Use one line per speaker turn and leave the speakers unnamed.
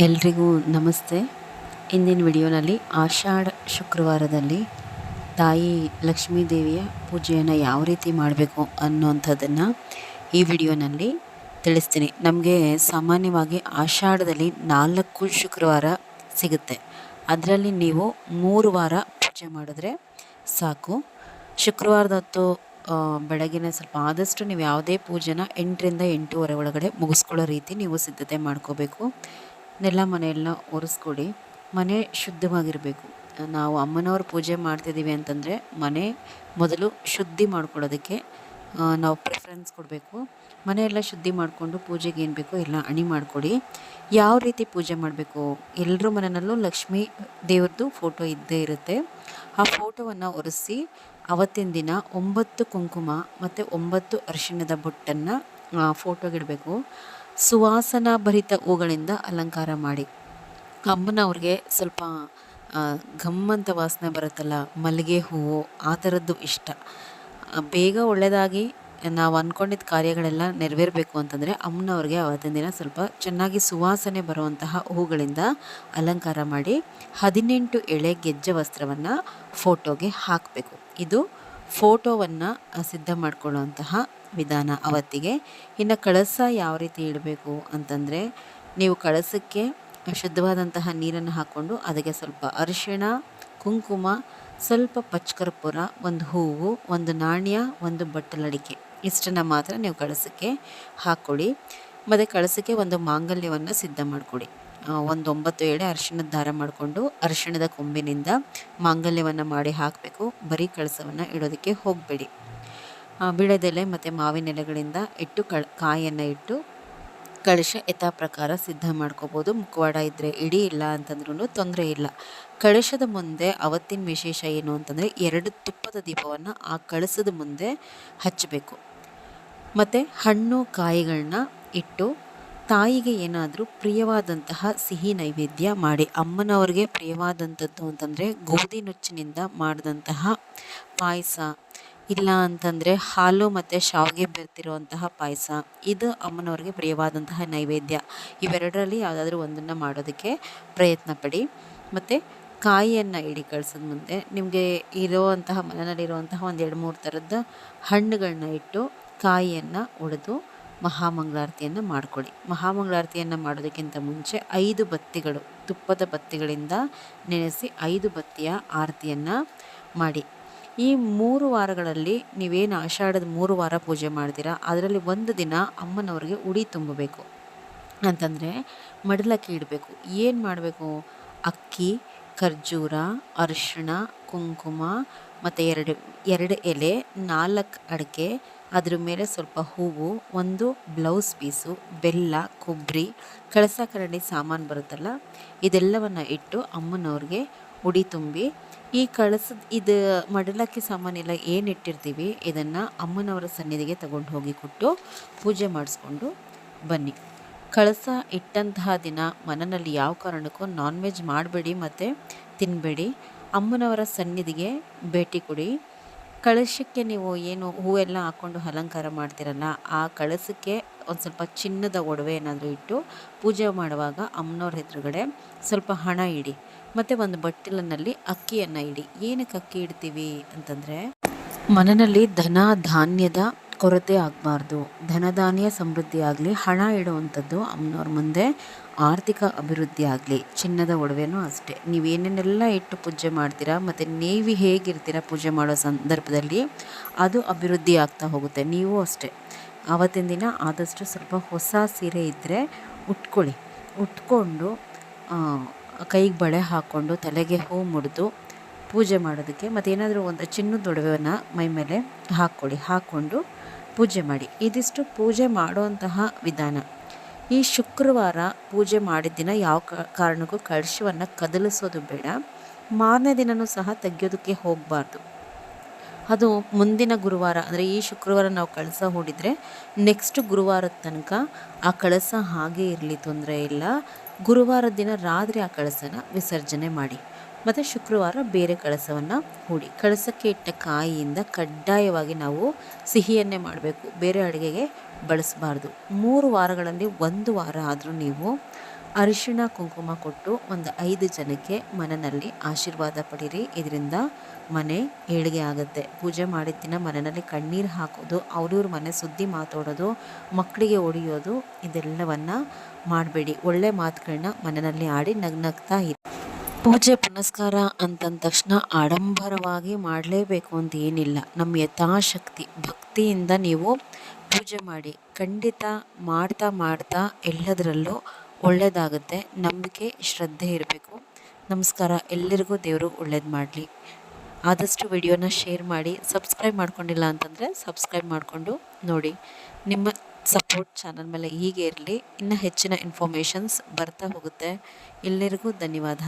ಎಲ್ರಿಗೂ ನಮಸ್ತೆ. ಇಂದಿನ ವಿಡಿಯೋನಲ್ಲಿ ಆಷಾಢ ಶುಕ್ರವಾರದಲ್ಲಿ ತಾಯಿ ಲಕ್ಷ್ಮೀ ದೇವಿಯ ಪೂಜೆಯನ್ನು ಯಾವ ರೀತಿ ಮಾಡಬೇಕು ಅನ್ನೋಂಥದ್ದನ್ನು ಈ ವಿಡಿಯೋನಲ್ಲಿ ತಿಳಿಸ್ತೀನಿ. ನಮಗೆ ಸಾಮಾನ್ಯವಾಗಿ ಆಷಾಢದಲ್ಲಿ 4 ಶುಕ್ರವಾರ ಸಿಗುತ್ತೆ. ಅದರಲ್ಲಿ ನೀವು 3 ವಾರ ಪೂಜೆ ಮಾಡಿದ್ರೆ ಸಾಕು. ಶುಕ್ರವಾರದ ಹೊತ್ತು ಬೆಳಗ್ಗೆನೇ ಸ್ವಲ್ಪ ಆದಷ್ಟು ನೀವು ಯಾವುದೇ ಪೂಜೆನ 8ರಿಂದ 8:30 ಒಳಗಡೆ ಮುಗಿಸ್ಕೊಳ್ಳೋ ರೀತಿ ನೀವು ಸಿದ್ಧತೆ ಮಾಡ್ಕೋಬೇಕು. ನೆಲ ಮನೆಯೆಲ್ಲ ಒರೆಸ್ಕೊಡಿ. ಮನೆ ಶುದ್ಧವಾಗಿರಬೇಕು. ನಾವು ಅಮ್ಮನವ್ರ ಪೂಜೆ ಮಾಡ್ತಿದ್ದೀವಿ ಅಂತಂದರೆ ಮನೆ ಮೊದಲು ಶುದ್ಧಿ ಮಾಡ್ಕೊಳ್ಳೋದಕ್ಕೆ ನಾವು ಪ್ರಿಫರೆನ್ಸ್ ಕೊಡಬೇಕು. ಮನೆಯೆಲ್ಲ ಶುದ್ಧಿ ಮಾಡಿಕೊಂಡು ಪೂಜೆಗೆ ಏನು ಬೇಕೋ ಎಲ್ಲ ಅಣಿ ಮಾಡಿಕೊಡಿ. ಯಾವ ರೀತಿ ಪೂಜೆ ಮಾಡಬೇಕು? ಎಲ್ಲರ ಮನೆಯಲ್ಲೂ ಲಕ್ಷ್ಮೀ ದೇವ್ರದ್ದು ಫೋಟೋ ಇದ್ದೇ ಇರುತ್ತೆ. ಆ ಫೋಟೋವನ್ನು ಒರೆಸಿ ಅವತ್ತಿನ ದಿನ 9 ಕುಂಕುಮ ಮತ್ತು 9 ಅರಿಶಿಣದ ಬೊಟ್ಟನ್ನು ಫೋಟೋಗಿಡಬೇಕು. ಸುವಾಸನಾ ಭರಿತ ಹೂಗಳಿಂದ ಅಲಂಕಾರ ಮಾಡಿ. ಅಮ್ಮನವ್ರಿಗೆ ಸ್ವಲ್ಪ ಘಮ್ಮಂತ ವಾಸನೆ ಬರುತ್ತಲ್ಲ, ಮಲ್ಲಿಗೆ ಹೂವು ಆ ಥರದ್ದು ಇಷ್ಟ. ಬೇಗ ಒಳ್ಳೆಯದಾಗಿ ನಾವು ಅಂದ್ಕೊಂಡಿದ್ದ ಕಾರ್ಯಗಳೆಲ್ಲ ನೆರವೇರಬೇಕು ಅಂತಂದರೆ ಅಮ್ಮನವ್ರಿಗೆ ಆವತ್ತಿನ ದಿನ ಸ್ವಲ್ಪ ಚೆನ್ನಾಗಿ ಸುವಾಸನೆ ಬರುವಂತಹ ಹೂಗಳಿಂದ ಅಲಂಕಾರ ಮಾಡಿ 18 ಎಳೆ ಗೆಜ್ಜೆ ವಸ್ತ್ರವನ್ನು ಫೋಟೋಗೆ ಹಾಕಬೇಕು. ಇದು ಫೋಟೋವನ್ನು ಸಿದ್ಧ ಮಾಡ್ಕೊಳ್ಳುವಂತಹ ವಿಧಾನ ಅವತ್ತಿಗೆ. ಇನ್ನು ಕಳಸ ಯಾವ ರೀತಿ ಇಡಬೇಕು ಅಂತಂದರೆ, ನೀವು ಕಳಸಕ್ಕೆ ಶುದ್ಧವಾದಂತಹ ನೀರನ್ನು ಹಾಕ್ಕೊಂಡು ಅದಕ್ಕೆ ಸ್ವಲ್ಪ ಅರಿಶಿಣ, ಕುಂಕುಮ, ಸ್ವಲ್ಪ ಪಚ್ಚಕರ್ಪೂರ, ಒಂದು ಹೂವು, ಒಂದು ನಾಣ್ಯ, ಒಂದು ಬಟ್ಟಲಡಿಕೆ ಇಷ್ಟನ್ನು ಮಾತ್ರ ನೀವು ಕಳಸಕ್ಕೆ ಹಾಕ್ಕೊಡಿ. ಮತ್ತು ಕಳಸಕ್ಕೆ ಒಂದು ಮಾಂಗಲ್ಯವನ್ನು ಸಿದ್ಧ ಮಾಡಿಕೊಡಿ. ಒಂದು 9 ಎಳೆ ಅರಿಶಿಣದ ದಾರ ಮಾಡಿಕೊಂಡು ಅರಿಶಿಣದ ಕೊಂಬಿನಿಂದ ಮಾಂಗಲ್ಯವನ್ನು ಮಾಡಿ ಹಾಕಬೇಕು. ಬರೀ ಕಳಸವನ್ನು ಇಡೋದಕ್ಕೆ ಹೋಗಬೇಡಿ. ಬಿಳೆದೆಲೆ ಮತ್ತು ಮಾವಿನ ಎಲೆಗಳಿಂದ ಇಟ್ಟು ಕಾಯನ್ನು ಇಟ್ಟು ಕಳಶ ಯಥಾ ಪ್ರಕಾರ ಸಿದ್ಧ ಮಾಡ್ಕೋಬೋದು. ಮುಖವಾಡ ಇದ್ದರೆ ಇಡೀ, ಇಲ್ಲ ಅಂತಂದ್ರೂ ತೊಂದರೆ ಇಲ್ಲ. ಕಳಶದ ಮುಂದೆ ಅವತ್ತಿನ ವಿಶೇಷ ಏನು ಅಂತಂದರೆ 2 ತುಪ್ಪದ ದೀಪವನ್ನು ಆ ಕಳಸದ ಮುಂದೆ ಹಚ್ಚಬೇಕು. ಮತ್ತು ಹಣ್ಣು ಕಾಯಿಗಳನ್ನ ಇಟ್ಟು ತಾಯಿಗೆ ಏನಾದರೂ ಪ್ರಿಯವಾದಂತಹ ಸಿಹಿ ನೈವೇದ್ಯ ಮಾಡಿ. ಅಮ್ಮನವ್ರಿಗೆ ಪ್ರಿಯವಾದಂಥದ್ದು ಅಂತಂದರೆ ಗೋಧಿ ನುಚ್ಚಿನಿಂದ ಮಾಡಿದಂತಹ ಪಾಯಸ, ಇಲ್ಲ ಅಂತಂದರೆ ಹಾಲು ಮತ್ತು ಶಾವಿಗೆ ಬೆರೆತಿರುವಂತಹ ಪಾಯಸ, ಇದು ಅಮ್ಮನವ್ರಿಗೆ ಪ್ರಿಯವಾದಂತಹ ನೈವೇದ್ಯ. ಇವೆರಡರಲ್ಲಿ ಯಾವುದಾದ್ರೂ ಒಂದನ್ನು ಮಾಡೋದಕ್ಕೆ ಪ್ರಯತ್ನ ಪಡಿ. ಮತ್ತು ಕಾಯಿಯನ್ನು ಇಡಿ ಕಳಿಸೋದು ಮುಂದೆ. ನಿಮಗೆ ಇರುವಂತಹ ಮನೆಯಲ್ಲಿರುವಂತಹ ಒಂದು 2-3 ಥರದ ಹಣ್ಣುಗಳನ್ನ ಇಟ್ಟು ಕಾಯಿಯನ್ನು ಒಡೆದು ಮಹಾಮಂಗಳಾರತಿಯನ್ನು ಮಾಡಿಕೊಡಿ. ಮಹಾಮಂಗಳಾರತಿಯನ್ನು ಮಾಡೋದಕ್ಕಿಂತ ಮುಂಚೆ 5 ಬತ್ತಿಗಳು, ತುಪ್ಪದ ಬತ್ತಿಗಳಿಂದ ನೆನೆಸಿ 5 ಬತ್ತಿಯ ಆರತಿಯನ್ನು ಮಾಡಿ. ಈ 3 ವಾರಗಳಲ್ಲಿ ನೀವೇನು ಆಷಾಢದ 3 ವಾರ ಪೂಜೆ ಮಾಡ್ತೀರಾ, ಅದರಲ್ಲಿ ಒಂದು ದಿನ ಅಮ್ಮನವ್ರಿಗೆ ಉಡಿ ತುಂಬಬೇಕು ಅಂತಂದರೆ ಮಡಿಲಕ್ಕಿ ಇಡಬೇಕು. ಏನು ಮಾಡಬೇಕು? ಅಕ್ಕಿ, ಖರ್ಜೂರ, ಅರಿಶಿಣ, ಕುಂಕುಮ ಮತ್ತು 2 ಎಲೆ, 4 ಅಡಿಕೆ, ಅದ್ರ ಮೇಲೆ ಸ್ವಲ್ಪ ಹೂವು, ಒಂದು ಬ್ಲೌಸ್ ಪೀಸು, ಬೆಲ್ಲ, ಕೊಬ್ಬರಿ, ಕಳಸ ಕರಡಿ ಸಾಮಾನು ಬರುತ್ತಲ್ಲ, ಇದೆಲ್ಲವನ್ನು ಇಟ್ಟು ಅಮ್ಮನವ್ರಿಗೆ ಉಡಿ ತುಂಬಿ ಈ ಇದು ಮಡಿಲಕ್ಕಿ ಸಾಮಾನೆಲ್ಲ ಏನು ಇಟ್ಟಿರ್ತೀವಿ ಇದನ್ನು ಅಮ್ಮನವರ ಸನ್ನಿಧಿಗೆ ತಗೊಂಡು ಹೋಗಿ ಕೊಟ್ಟು ಪೂಜೆ ಮಾಡಿಸ್ಕೊಂಡು ಬನ್ನಿ. ಕಳಸ ಇಟ್ಟಂತಹ ದಿನ ಮನೆಯಲ್ಲಿ ಯಾವ ಕಾರಣಕ್ಕೂ ನಾನ್ ವೆಜ್ ಮಾಡಬೇಡಿ ಮತ್ತು ತಿನ್ನಬೇಡಿ. ಅಮ್ಮನವರ ಸನ್ನಿಧಿಗೆ ಭೇಟಿ ಕೊಡಿ. ಕಳಶಕ್ಕೆ ನೀವು ಏನು ಹೂವೆಲ್ಲ ಹಾಕ್ಕೊಂಡು ಅಲಂಕಾರ ಮಾಡ್ತೀರಲ್ಲ, ಆ ಕಳಸಕ್ಕೆ ಒಂದು ಸ್ವಲ್ಪ ಚಿನ್ನದ ಒಡವೆ ಏನಾದರೂ ಇಟ್ಟು ಪೂಜೆ ಮಾಡುವಾಗ ಅಮ್ಮನವ್ರ ಎದುರುಗಡೆ ಸ್ವಲ್ಪ ಹಣ ಇಡಿ. ಮತ್ತು ಒಂದು ಬಟ್ಟಲಿನಲ್ಲಿ ಅಕ್ಕಿಯನ್ನು ಇಡಿ. ಏನಕ್ಕೆ ಅಕ್ಕಿ ಇಡ್ತೀವಿ ಅಂತಂದರೆ, ಮನೆಯಲ್ಲಿ ಧನ ಧಾನ್ಯದ ಕೊರತೆ ಆಗಬಾರ್ದು, ಧನಧಾನ್ಯ ಸಮೃದ್ಧಿ ಆಗಲಿ. ಹಣ ಇಡುವಂಥದ್ದು ಅಮ್ಮನವ್ರ ಮುಂದೆ ಆರ್ಥಿಕ ಅಭಿವೃದ್ಧಿ ಆಗಲಿ. ಚಿನ್ನದ ಒಡವೆನೂ ಅಷ್ಟೇ. ನೀವೇನೇನೆಲ್ಲ ಇಟ್ಟು ಪೂಜೆ ಮಾಡ್ತೀರಾ ಮತ್ತು ನೀವು ಹೇಗಿರ್ತೀರ ಪೂಜೆ ಮಾಡೋ ಸಂದರ್ಭದಲ್ಲಿ ಅದು ಅಭಿವೃದ್ಧಿ ಆಗ್ತಾ ಹೋಗುತ್ತೆ. ನೀವು ಅಷ್ಟೇ. ಆವತ್ತಿನ ದಿನ ಆದಷ್ಟು ಸ್ವಲ್ಪ ಹೊಸ ಸೀರೆ ಇದ್ದರೆ ಉಟ್ಕೊಳ್ಳಿ. ಉಟ್ಕೊಂಡು ಕೈಗೆ ಬಳೆ ಹಾಕ್ಕೊಂಡು ತಲೆಗೆ ಹೂ ಮುಡಿದು ಪೂಜೆ ಮಾಡೋದಕ್ಕೆ ಮತ್ತು ಏನಾದರೂ ಒಂದು ಚಿನ್ನದ ಒಡವೆಯನ್ನು ಮೈ ಮೇಲೆ ಹಾಕ್ಕೊಂಡು ಪೂಜೆ ಮಾಡಿ. ಇದಿಷ್ಟು ಪೂಜೆ ಮಾಡುವಂತಹ ವಿಧಾನ. ಈ ಶುಕ್ರವಾರ ಪೂಜೆ ಮಾಡಿದ ದಿನ ಯಾವ ಕಾರಣಕ್ಕೂ ಕಳಶವನ್ನು ಕದಲಿಸೋದು ಬೇಡ. ಮಾರನೇ ದಿನವೂ ಸಹ ತೆಗೆಯೋದಕ್ಕೆ ಹೋಗಬಾರ್ದು. ಅದು ಮುಂದಿನ ಗುರುವಾರ ಅಂದರೆ ಈ ಶುಕ್ರವಾರ ನಾವು ಕಳಸ ಹೂಡಿದರೆ ನೆಕ್ಸ್ಟ್ ಗುರುವಾರದ ತನಕ ಆ ಕಳಸ ಹಾಗೇ ಇರಲಿ, ತೊಂದರೆ ಇಲ್ಲ. ಗುರುವಾರದ ದಿನ ರಾತ್ರಿ ಆ ಕಳಸನ ವಿಸರ್ಜನೆ ಮಾಡಿ. ಮತ್ತು ಶುಕ್ರವಾರ ಬೇರೆ ಕಳಸವನ್ನು ಹೂಡಿ. ಕಳಸಕ್ಕೆ ಇಟ್ಟ ಕಾಯಿಯಿಂದ ಕಡ್ಡಾಯವಾಗಿ ನಾವು ಸಿಹಿಯನ್ನೇ ಮಾಡಬೇಕು, ಬೇರೆ ಅಡುಗೆಗೆ ಬಳಸಬಾರ್ದು. 3 ವಾರಗಳಲ್ಲಿ 1 ವಾರ ಆದರೂ ನೀವು ಅರಿಶಿಣ ಕುಂಕುಮ ಕೊಟ್ಟು ಒಂದು 5 ಜನಕ್ಕೆ ಮನೆಯಲ್ಲಿ ಆಶೀರ್ವಾದ ಪಡೀರಿ. ಇದರಿಂದ ಮನೆ ಏಳಿಗೆ ಆಗುತ್ತೆ. ಪೂಜೆ ಮಾಡಿದ ದಿನ ಮನೆಯಲ್ಲಿ ಕಣ್ಣೀರು ಹಾಕೋದು, ಅವ್ರವ್ರ ಮನೆ ಸುದ್ದಿ ಮಾತಾಡೋದು, ಮಕ್ಕಳಿಗೆ ಹೊಡೆಯೋದು ಇದೆಲ್ಲವನ್ನು ಮಾಡಬೇಡಿ. ಒಳ್ಳೆ ಮಾತುಗಳನ್ನ ಮನೆಯಲ್ಲಿ ಆಡಿ ನಗ್ನಗ್ತಾ ಇರಿ. ಪೂಜೆ ಪುನಸ್ಕಾರ ಅಂತಂದ ತಕ್ಷಣ ಆಡಂಬರವಾಗಿ ಮಾಡಲೇಬೇಕು ಅಂತ ಏನಿಲ್ಲ. ನಮ್ಮ ಯಥಾಶಕ್ತಿ ಭಕ್ತಿಯಿಂದ ನೀವು ಪೂಜೆ ಮಾಡಿ. ಖಂಡಿತ ಮಾಡ್ತಾ ಮಾಡ್ತಾ ಎಲ್ಲದರಲ್ಲೂ ಒಳ್ಳೆಯದಾಗುತ್ತೆ. ನಂಬಿಕೆ ಶ್ರದ್ಧೆ ಇರಬೇಕು. ನಮಸ್ಕಾರ. ಎಲ್ಲರಿಗೂ ದೇವರು ಒಳ್ಳೇದು ಮಾಡಲಿ. ಆದಷ್ಟು ವಿಡಿಯೋನ ಶೇರ್ ಮಾಡಿ. ಸಬ್ಸ್ಕ್ರೈಬ್ ಮಾಡ್ಕೊಂಡಿಲ್ಲ ಅಂತಂದರೆ ಸಬ್ಸ್ಕ್ರೈಬ್ ಮಾಡಿಕೊಂಡು ನೋಡಿ. ನಿಮ್ಮ ಸಪೋರ್ಟ್ ಚಾನಲ್ ಮೇಲೆ ಹೀಗೆ ಇರಲಿ. ಇನ್ನು ಹೆಚ್ಚಿನ ಇನ್ಫಾರ್ಮೇಷನ್ಸ್ ಬರ್ತಾ ಹೋಗುತ್ತೆ. ಎಲ್ಲರಿಗೂ ಧನ್ಯವಾದ.